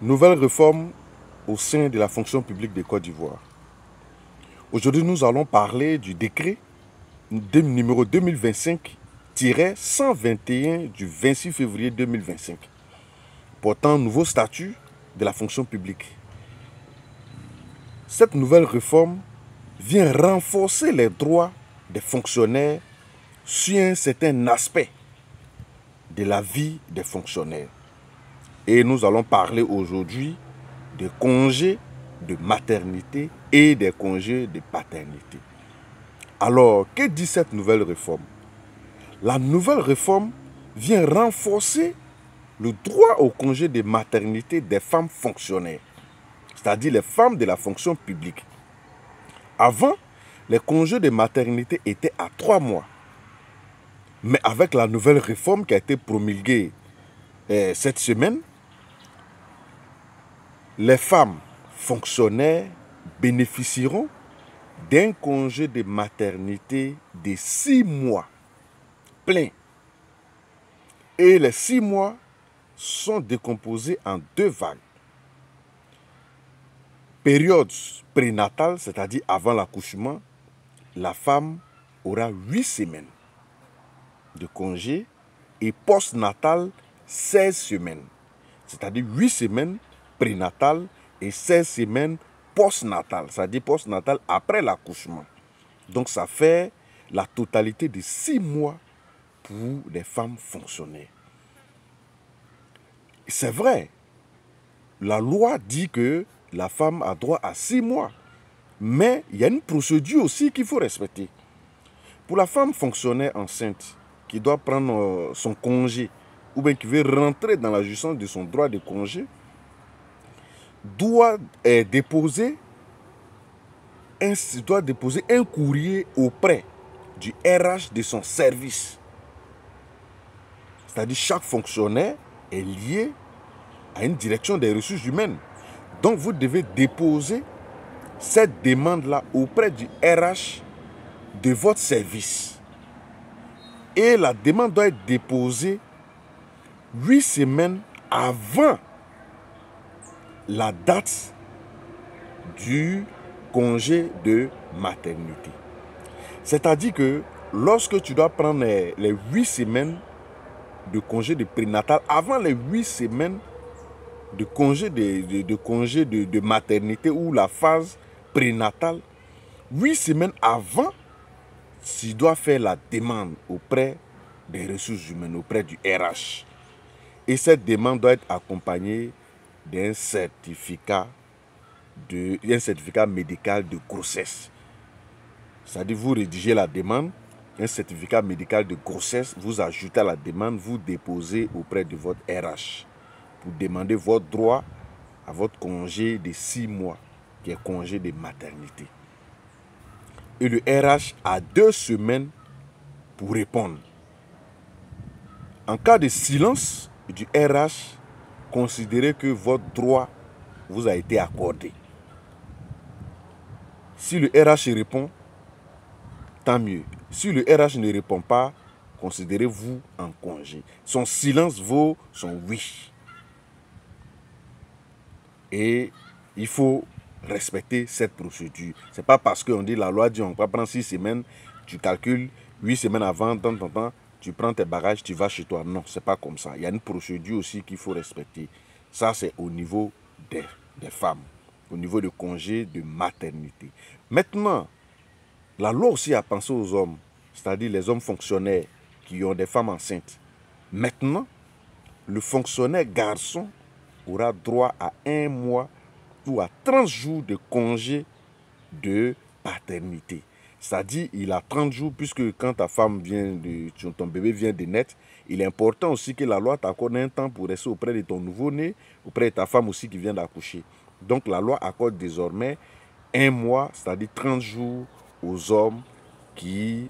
Nouvelle réforme au sein de la fonction publique de Côte d'Ivoire. Aujourd'hui, nous allons parler du décret numéro 2025-121 du 26 février 2025 portant nouveau statut de la fonction publique. Cette nouvelle réforme vient renforcer les droits des fonctionnaires sur un certain aspect de la vie des fonctionnaires. Et nous allons parler aujourd'hui des congés de maternité et des congés de paternité. Alors, que dit cette nouvelle réforme? La nouvelle réforme vient renforcer le droit au congé de maternité des femmes fonctionnaires, c'est-à-dire les femmes de la fonction publique. Avant, les congés de maternité étaient à 3 mois. Mais avec la nouvelle réforme qui a été promulguée cette semaine, les femmes fonctionnaires bénéficieront d'un congé de maternité de 6 mois plein. Et les 6 mois sont décomposés en 2 vagues. Période prénatale, c'est-à-dire avant l'accouchement, la femme aura 8 semaines de congé, et postnatal 16 semaines. C'est-à-dire 8 semaines prénatales et 16 semaines postnatales, c'est-à-dire postnatal après l'accouchement. Donc ça fait la totalité de 6 mois pour les femmes fonctionnaires. C'est vrai, la loi dit que la femme a droit à 6 mois, mais il y a une procédure aussi qu'il faut respecter. Pour la femme fonctionnaire enceinte qui doit prendre son congé ou bien qui veut rentrer dans la jouissance de son droit de congé, doit déposer un courrier auprès du RH de son service. C'est-à-dire chaque fonctionnaire est lié à une direction des ressources humaines. Donc vous devez déposer cette demande-là auprès du RH de votre service. Et la demande doit être déposée 8 semaines avant la date du congé de maternité. C'est-à-dire que lorsque tu dois prendre les 8 semaines de congé de prénatal, avant les 8 semaines de congé de maternité ou la phase prénatale, 8 semaines avant, tu dois faire la demande auprès des ressources humaines, auprès du RH. Et cette demande doit être accompagnée d'un certificat médical de grossesse. C'est-à-dire vous rédigez la demande, un certificat médical de grossesse, vous ajoutez à la demande, vous déposez auprès de votre RH pour demander votre droit à votre congé de 6 mois, qui est congé de maternité. Et le RH a 2 semaines pour répondre. En cas de silence du RH, considérez que votre droit vous a été accordé. Si le RH répond, tant mieux. Si le RH ne répond pas, considérez-vous en congé. Son silence vaut son oui. Et il faut respecter cette procédure. Ce n'est pas parce qu'on dit la loi dit on va prendre 6 semaines, tu calcules 8 semaines avant, tu prends tes bagages, tu vas chez toi. Non, ce n'est pas comme ça. Il y a une procédure aussi qu'il faut respecter. Ça, c'est au niveau des femmes, au niveau de congé de maternité. Maintenant, la loi aussi a pensé aux hommes, c'est-à-dire les hommes fonctionnaires qui ont des femmes enceintes. Maintenant, le fonctionnaire garçon aura droit à 1 mois ou à 30 jours de congé de paternité. C'est-à-dire, il a 30 jours, puisque quand ton bébé vient de naître, il est important aussi que la loi t'accorde un temps pour rester auprès de ton nouveau-né, auprès de ta femme aussi qui vient d'accoucher. Donc, la loi accorde désormais 1 mois, c'est-à-dire 30 jours aux hommes qui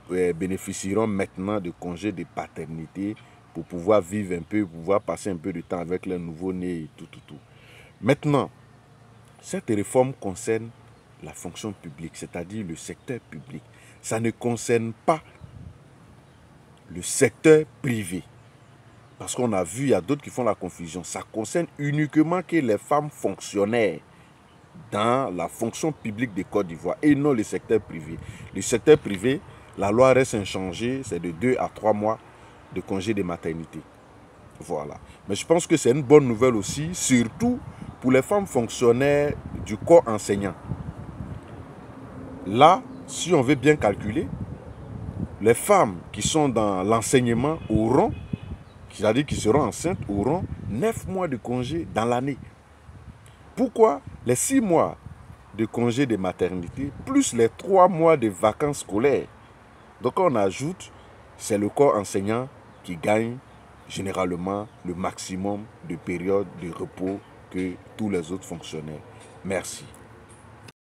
bénéficieront maintenant de congés de paternité pour pouvoir vivre un peu, pouvoir passer un peu de temps avec leur nouveau-né et tout. Maintenant, cette réforme concerne la fonction publique, c'est-à-dire le secteur public. Ça ne concerne pas le secteur privé. Parce qu'on a vu, il y a d'autres qui font la confusion. Ça concerne uniquement que les femmes fonctionnaires dans la fonction publique de Côte d'Ivoire et non le secteur privé. Le secteur privé, la loi reste inchangée, c'est de 2 à 3 mois de congé de maternité. Voilà. Mais je pense que c'est une bonne nouvelle aussi, surtout pour les femmes fonctionnaires du corps enseignant. Là, si on veut bien calculer, les femmes qui sont dans l'enseignement auront, c'est-à-dire qui seront enceintes, auront 9 mois de congé dans l'année. Pourquoi les 6 mois de congé de maternité plus les 3 mois de vacances scolaires? Donc on ajoute, c'est le corps enseignant qui gagne généralement le maximum de périodes de repos que tous les autres fonctionnaires. Merci.